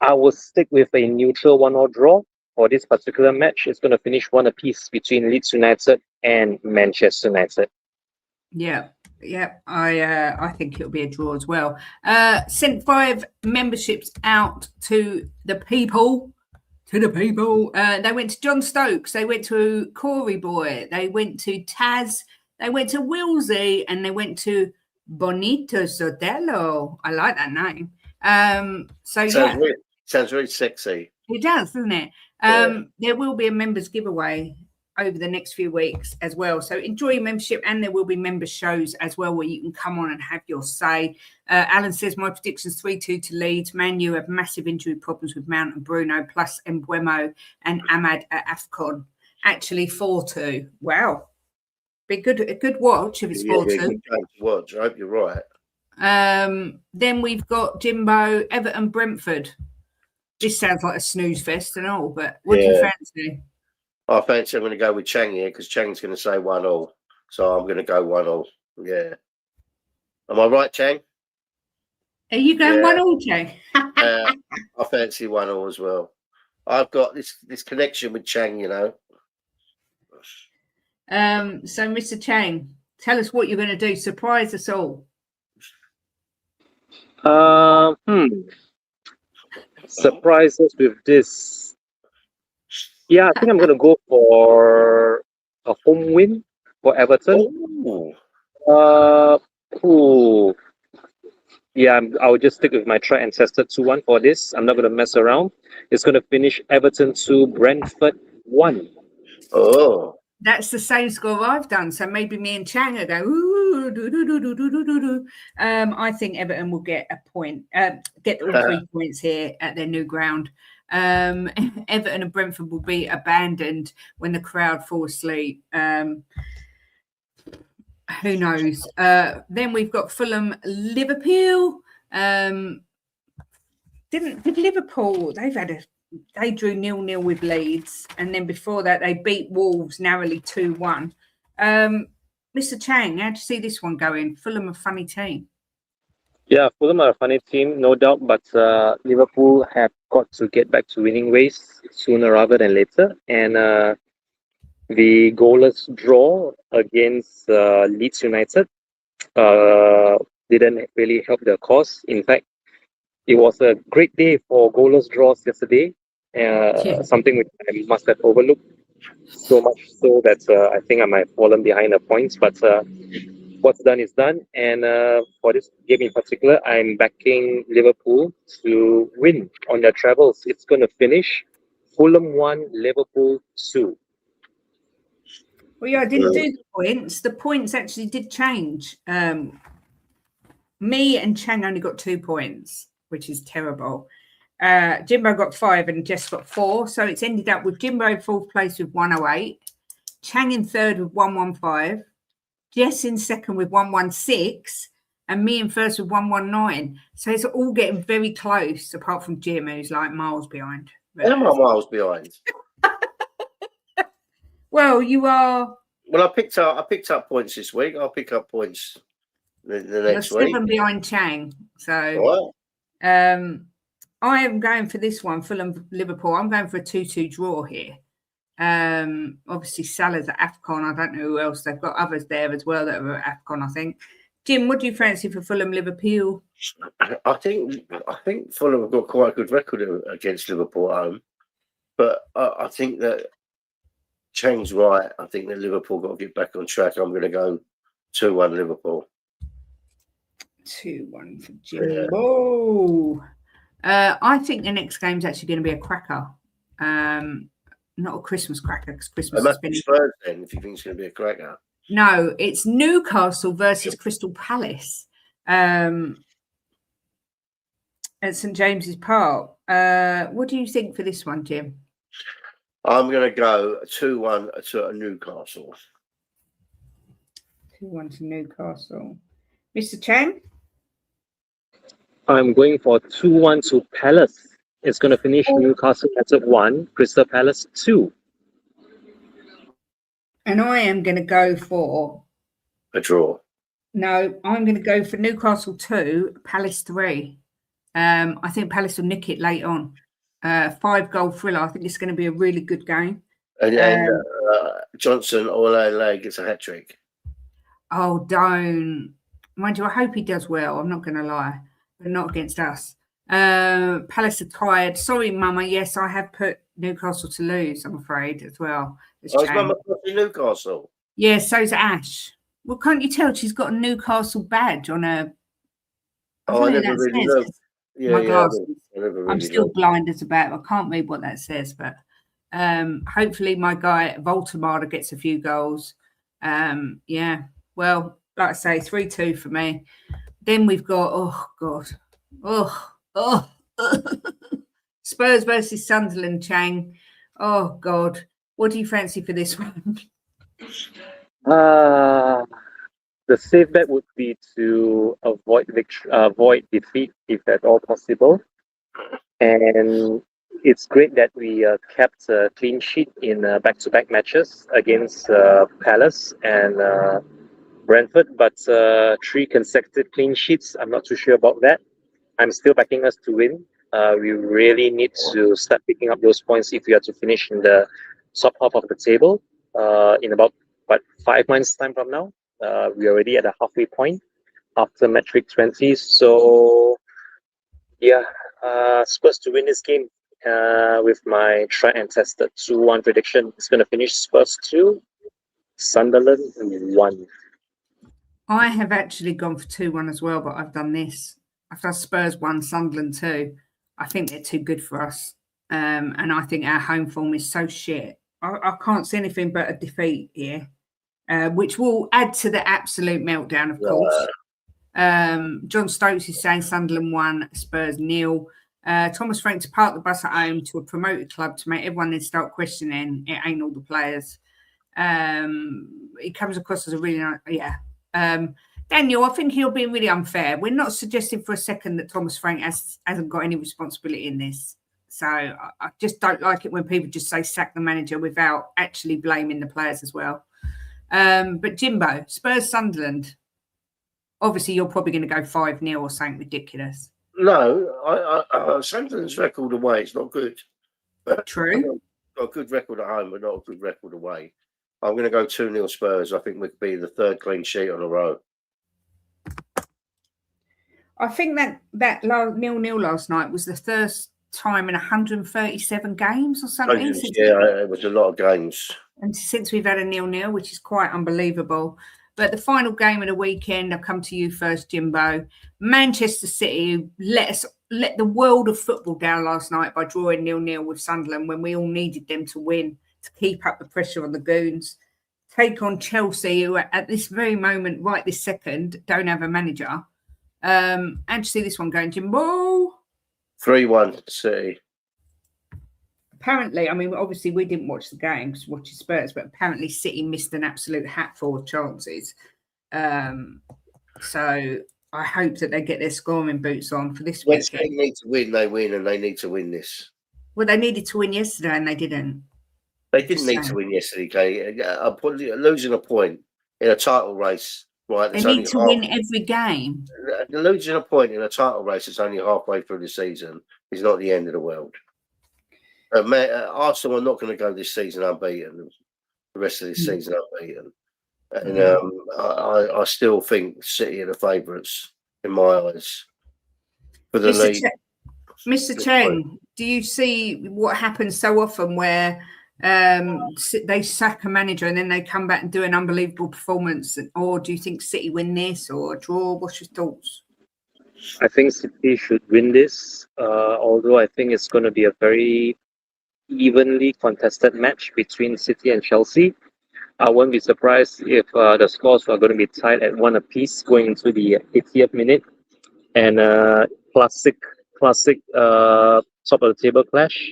I will stick with a neutral 1-0 draw for this particular match. It's going to finish 1 apiece between Leeds United and Manchester United. Yeah, I think it'll be a draw as well. Sent 5 memberships out to the people. They went to John Stokes. They went to Corey Boy. They went to Taz. They went to Wilsey, and they went to Bonito Sotelo. I like that name. Sounds very sexy. It does, doesn't it? There will be a members giveaway over the next few weeks as well. So enjoy your membership, and there will be member shows as well where you can come on and have your say. Alan says, my prediction's 3-2 to Leeds. Man U have massive injury problems with Mount and Bruno, plus Mbuemo and Ahmad at AFCON. Actually, 4-2. Wow. Be a good watch if it's 4-2. Good game to watch. I hope you're right. Then we've got Jimbo, Everton, Brentford. This sounds like a snooze fest and all, but what do you fancy? I fancy I'm going to go with Chang here because Chang's going to say 1-1. So I'm going to go 1-1. Yeah. Am I right, Chang? Are you going 1-1, Jay? I fancy 1-1 as well. I've got this connection with Chang, you know. So, Mr. Chang, tell us what you're going to do. Surprise us all. Surprises with this. Yeah, I think I'm going to go for a home win for Everton. Ooh. Yeah, I'll just stick with my tried and tested 2-1 for this. I'm not going to mess around. It's going to finish Everton 2, Brentford 1. Oh. That's the same score I've done. So maybe me and Chang will go, ooh, do, do, do, do, do, do, do, do. I think Everton will get a point, get all 3 points here at their new ground. Everton and Brentford will be abandoned when the crowd fall asleep. Who knows? Then we've got Fulham, Liverpool. Did Liverpool? They drew 0-0 with Leeds, and then before that they beat Wolves narrowly 2-1. Mr. Chang, how do you see this one going? Fulham, a funny team. Yeah, Fulham are a funny team, no doubt, but Liverpool have got to get back to winning ways sooner rather than later. And the goalless draw against Leeds United didn't really help the cause. In fact, it was a great day for goalless draws yesterday, something which I must have overlooked so much so that I think I might have fallen behind the points. But what's done is done. And for this game in particular, I'm backing Liverpool to win on their travels. It's going to finish Fulham 1, Liverpool 2. Well, yeah, I didn't do the points. The points actually did change. Me and Chang only got 2 points, which is terrible. Jimbo got 5 and Jess got 4. So it's ended up with Jimbo in 4th place with 108, Chang in 3rd with 115, Jess in 2nd with 116, and me in 1st with 119. So it's all getting very close, apart from Jim, who's like miles behind. Am I miles behind? Well, you are. Well, I picked up points this week. I'll pick up points the next You're week. 7 behind Chang. So All right. I am going for this one, Fulham Liverpool. I'm going for a 2-2 draw here. Obviously Salah's at AFCON. I don't know who else. They've got others there as well that are at AFCON, I think. Jim, what do you fancy for Fulham Liverpool? I think Fulham have got quite a good record against Liverpool at home, but I think that Chang's right. I think that Liverpool got to get back on track. I'm going to go 2-1 Liverpool. 2-1 for Jimbo. I think the next game's actually going to be a cracker. Not a Christmas cracker, because Christmas has been... Spurs then, if you think it's going to be a cracker. No, it's Newcastle versus Crystal Palace at St James's Park. What do you think for this one, Jim? I'm going to go 2-1 to Newcastle. 2-1 to Newcastle. Mr. Chang? I'm going for 2-1 to Palace. It's going to finish Newcastle United 1, Crystal Palace 2. And I am going to go for... a draw. No, I'm going to go for Newcastle 2, Palace 3. I think Palace will nick it late on. 5-goal thriller. I think it's going to be a really good game. And Johnson Ole gets a hat-trick. Oh, don't. Mind you, I hope he does well. I'm not going to lie. But not against us. Palace are tired. Sorry, Mama. Yes, I have put Newcastle to lose, I'm afraid, as well. Is Mama putting Newcastle? Yeah, so's Ash. Well, can't you tell she's got a Newcastle badge on her? I never really know. Yeah, I'm still blind as a bat. I can't read what that says, but hopefully my guy Voltemada gets a few goals. Yeah, well, like I say, 3-2 for me. Then we've got, Spurs versus Sunderland, Chang. Oh, God. What do you fancy for this one? The safe bet would be to avoid defeat if at all possible. And it's great that we kept a clean sheet in back-to-back matches against Palace and Brentford, but 3 consecutive clean sheets, I'm not too sure about that. I'm still backing us to win. We really need to start picking up those points if we are to finish in the top half of the table in about 5 months' time from now. We're already at a halfway point after match week 20. So, yeah, Spurs to win this game with my tried and tested 2-1 prediction. It's going to finish Spurs 2, Sunderland 1. I have actually gone for 2-1 as well, but I've done this. I've done Spurs 1, Sunderland 2. I think they're too good for us. And I think our home form is so shit. I can't see anything but a defeat here, which will add to the absolute meltdown, of course. John Stokes is saying Sunderland 1, Spurs 0. Thomas Frank to park the bus at home to a promoted club to make everyone then start questioning it ain't all the players. It comes across as a really nice, Daniel, I think you're being really unfair. We're not suggesting for a second that Thomas Frank hasn't got any responsibility in this. So I just don't like it when people just say sack the manager without actually blaming the players as well. But Jimbo, Spurs Sunderland, obviously you're probably going to go 5-0 or something ridiculous. No, Sunderland's record away is not good. True. Got a good record at home, but not a good record away. I'm going to go 2-0 Spurs. I think we could be the 3rd clean sheet on a row. I think that 0-0 last night was the first time in 137 games or something. Yeah, it was a lot of games. And since we've had a 0-0, which is quite unbelievable. But the final game of the weekend, I'll come to you first, Jimbo. Manchester City let the world of football down last night by drawing 0-0 with Sunderland when we all needed them to win to keep up the pressure on the Goons. Take on Chelsea, who at this very moment, right this second, don't have a manager. And to see this one going, Jimbo. 3-1 City. Apparently, I mean, obviously we didn't watch the game because we're watching Spurs, but apparently City missed an absolute hatful of chances. So I hope that they get their scoring boots on for this weekend. When they need to win, they win, and they need to win this. Well, they needed to win yesterday and they didn't. They didn't need to win yesterday, Kate. Losing a point in a title race, right? They need to win every game. Losing a point in a title race that's only halfway through the season is not the end of the world. Arsenal are not going to go this season unbeaten. The rest of this season unbeaten, and I still think City are the favourites in my eyes for the league. Mr. Chang, do you see what happens so often where they sack a manager and then they come back and do an unbelievable performance? Or do you think City win this or a draw? What's your thoughts? I think City should win this, although I think it's going to be a very evenly contested match between City and Chelsea. I won't be surprised if the scores are going to be tied at 1 apiece going into the 80th minute. And classic top of the table clash.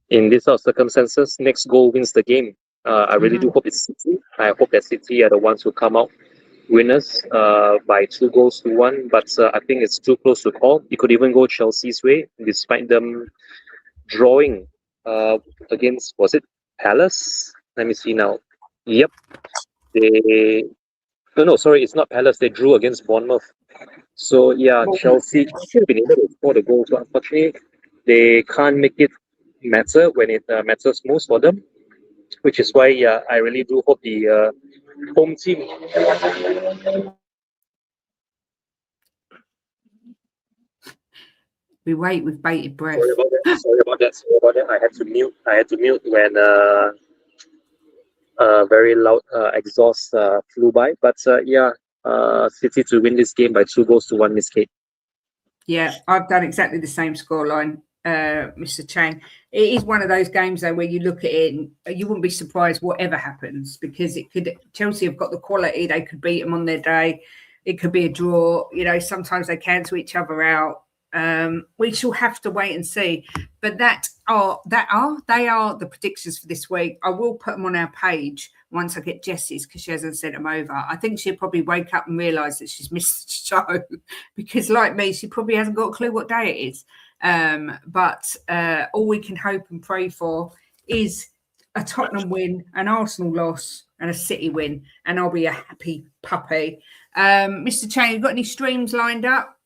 In these sort of circumstances, next goal wins the game. I really do hope it's City. I hope that City are the ones who come out winners by 2-1. But I think it's too close to call. It could even go Chelsea's way, despite them drawing against, was it Palace? Let me see now. Yep. Sorry, it's not Palace. They drew against Bournemouth. So, yeah, Chelsea should have been able to score the goal. But unfortunately, they can't make it matter when it matters most for them. Which is why, I really do hope the home team. We wait with bated breath. Sorry about that. I had to mute when very loud exhaust flew by. But City to win this game by 2-1, Miss Kate. Yeah, I've done exactly the same scoreline, Mr. Chang. It is one of those games though where you look at it and you wouldn't be surprised whatever happens because Chelsea have got the quality. They could beat them on their day. It could be a draw. You know, sometimes they cancel each other out. We shall have to wait and see. But they are the predictions for this week. I will put them on our page once I get Jess's because she hasn't sent them over. I think she'll probably wake up and realise that she's missed the show because, like me, she probably hasn't got a clue what day it is. But all we can hope and pray for is a Tottenham win, an Arsenal loss, and a City win, and I'll be a happy puppy. Mr. Chang, you got any streams lined up?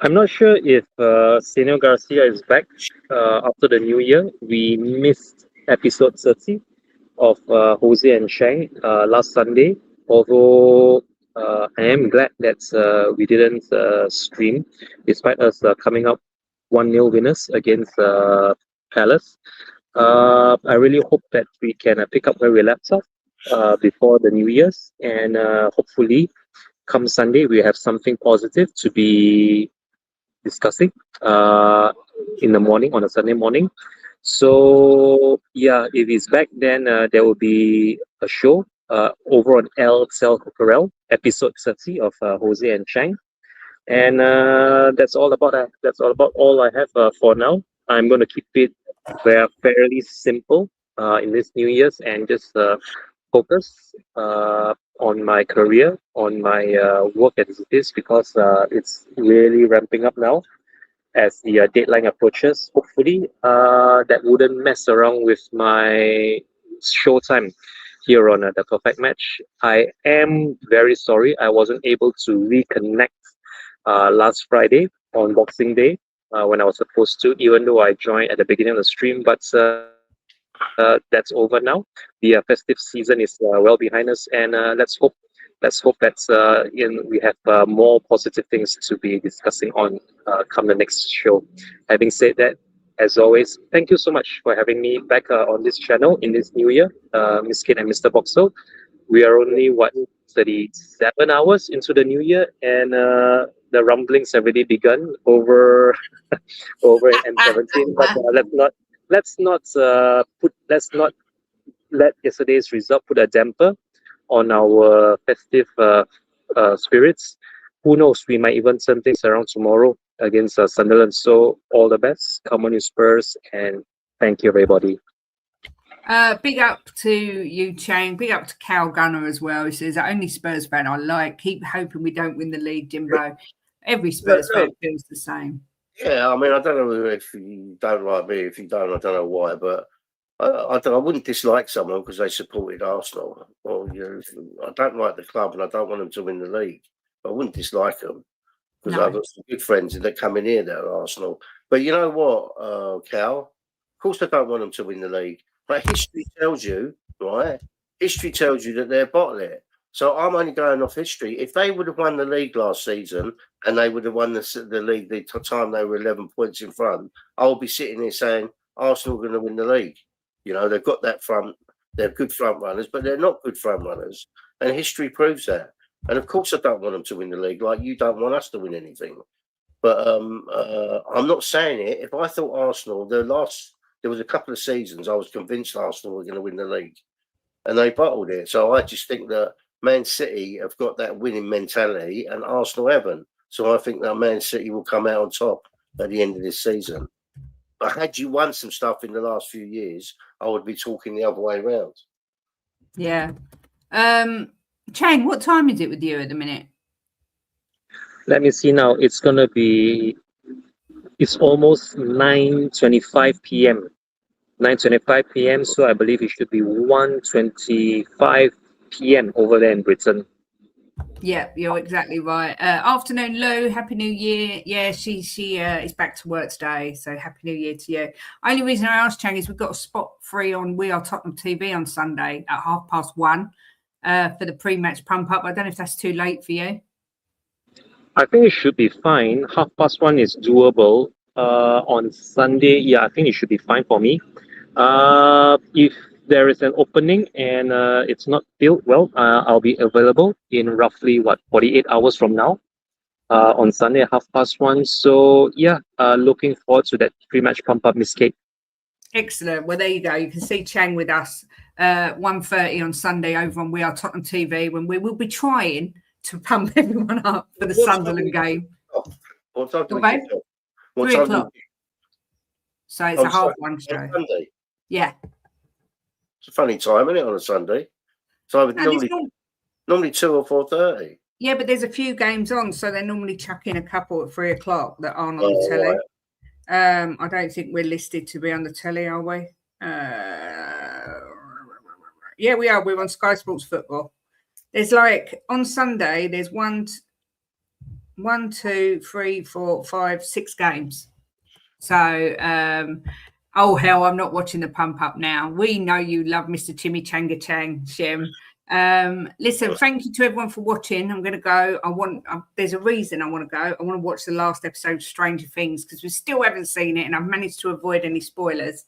I'm not sure if Senor Garcia is back after the new year. We missed episode 30 of Jose and Chang last Sunday. Although I am glad that we didn't stream, despite us coming up 1-0 winners against Palace. I really hope that we can pick up where we left off before the New Year's, and hopefully, come Sunday, we have something positive to be discussing in the morning, on a Sunday morning. So yeah, if he's back, then there will be a show over on El Cel Cocorel, episode 30 of Jose and Chang, and that's all about all I have for now. I'm going to keep it fairly simple in this New Year's, and just focus on my career, on my work as it is, because it's really ramping up now as the deadline approaches. Hopefully, that wouldn't mess around with my showtime here on The Perfect Match. I am very sorry I wasn't able to reconnect last Friday on Boxing Day when I was supposed to, even though I joined at the beginning of the stream, but that's over now. The festive season is well behind us, and let's hope that we have more positive things to be discussing on come the next show. Having said that, as always, thank you so much for having me back on this channel in this new year, Miss Kate and Mr. Boxel. We are only 37 hours into the new year, and the rumblings have already begun over in M17. But let's not let yesterday's result put a damper on our festive spirits. Who knows? We might even turn things around tomorrow against Sunderland. So all the best. Come on, you Spurs, and thank you, everybody. Big up to you, Chang. Big up to Cal Gunner as well. He says, only Spurs fan I like. Keep hoping we don't win the league, Jimbo. Every Spurs fan feels the same. Yeah, I mean, I don't know if you don't like me. If you don't, I don't know why. But I wouldn't dislike someone because they supported Arsenal. Or I don't like the club and I don't want them to win the league. I wouldn't dislike them because I've got some good friends that come in here that are Arsenal. But you know what, Cal? Of course, I don't want them to win the league. But history tells you, right? History tells you that they're bottled it. So I'm only going off history. If they would have won the league last season and they would have won the league the time they were 11 points in front, I'll be sitting here saying Arsenal are going to win the league. You know, they've got that front. They're good front runners, but they're not good front runners. And history proves that. And of course, I don't want them to win the league like you don't want us to win anything. But I'm not saying it. If I thought Arsenal, there was a couple of seasons I was convinced Arsenal were going to win the league, and they bottled it. So I just think that Man City have got that winning mentality, and Arsenal haven't. So I think that Man City will come out on top at the end of this season. But had you won some stuff in the last few years, I would be talking the other way around. Yeah. Chang, what time is it with you at the minute? Let me see now. It's almost 9:25 p.m. 9:25 p.m. So I believe it should be 1:25 p.m. over there in Britain. Yeah, you're exactly right. Afternoon, Lou. Happy New Year. Yeah, she is back to work today, so Happy New Year to you. Only reason I asked, Chang, is we've got a spot free on We Are Tottenham TV on Sunday at 1:30 for the pre-match pump-up. I don't know if that's too late for you. I think it should be fine. 1:30 is doable. On Sunday, yeah, I think it should be fine for me. If there is an opening and it's not filled, well, I'll be available in roughly 48 hours from now on Sunday at 1:30. So yeah, looking forward to that pre-match pump-up, Miss Kate. Excellent. Well, there you go. You can see Chang with us 1:30 on Sunday over on We Are Tottenham TV, when we will be trying to pump everyone up for the Sunderland game. What time do we Okay. kick off? 3 o'clock. So it's a half-one show. Sunday. Yeah. It's a funny time, isn't it, on a Sunday? So I would normally 2 or 4:30. Yeah, but there's a few games on, so they normally chuck in a couple at 3 o'clock that aren't on the telly. Right. I don't think we're listed to be on the telly, are we? Yeah, we are. We're on Sky Sports Football. There's like on Sunday, there's 1, 2, 3, 4, 5, 6 games. So, oh hell, I'm not watching the pump up now. We know you love Mr. Chimichanga Chang, Shem. Listen, thank you to everyone for watching. I'm going to go. There's a reason I want to go. I want to watch the last episode of Stranger Things because we still haven't seen it and I've managed to avoid any spoilers.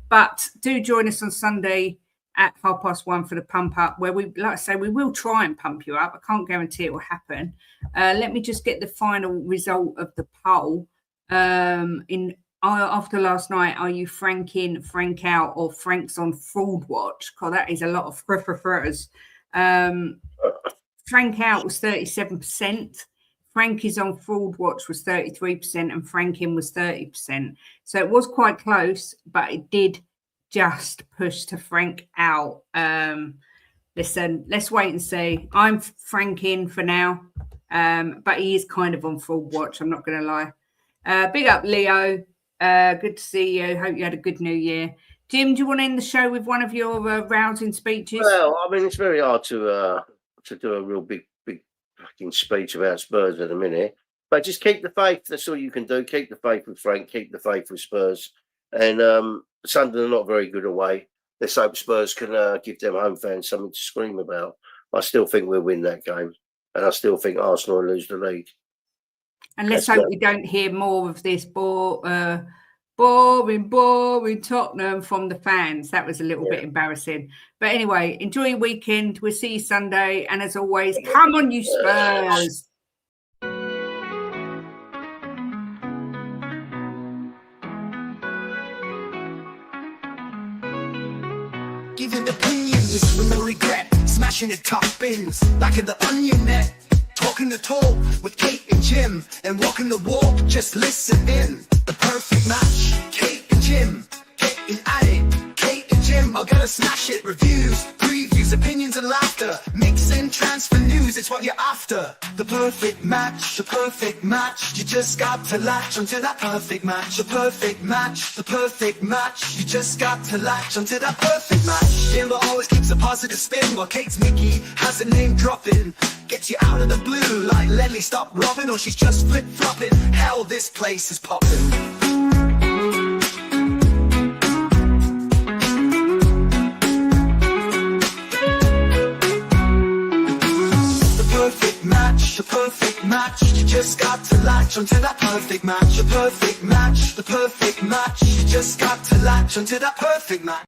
But do join us on Sunday at 1:30 for the pump up, where we, like I say, we will try and pump you up. I can't guarantee it will happen. Let me just get the final result of the poll. After last night, are you Frank in, Frank out, or Frank's on fraud watch? God, that is a lot of fritters. Frank out was 37%. Frank is on fraud watch was 33%, and Frank in was 30%. So it was quite close, but it did just push to Frank out. Listen, let's wait and see. I'm Frank in for now, but he is kind of on fraud watch. I'm not going to lie. Big up, Leo. Good to see you. Hope you had a good New Year. Jim, do you want to end the show with one of your rousing speeches? Well, I mean, it's very hard to do a real big fucking speech about Spurs at a minute. But just keep the faith. That's all you can do. Keep the faith with Frank. Keep the faith with Spurs. And Sunderland are not very good away. Let's hope Spurs can give them home fans something to scream about. I still think we'll win that game. And I still think Arsenal will lose the league. And let's hope we don't hear more of this boring Tottenham from the fans. That was a little bit embarrassing. But anyway, enjoy your weekend. We'll see you Sunday. And as always, come on, you Spurs. Giving opinions with no regret, smashing the top bins like in the onion net. Talking the talk with Kate and Jim and walking the walk, just listen in. The perfect match, Kate and Jim, getting at it. Kate and Jim are gonna smash it. Reviews, previews, opinions and laughter. Mix and transfer news, it's what you're after. The perfect match, the perfect match. You just got to latch onto that perfect match. The perfect match, the perfect match. You just got to latch onto that perfect match. Jimbo always keeps a positive spin while Kate's Mickey has a name dropping. Gets you out of the blue like Lenny stop robbing, or she's just flip-flopping. Hell, this place is popping. The perfect match, the perfect match. You just got to latch onto that perfect match. The perfect match, the perfect match. You just got to latch onto that perfect match.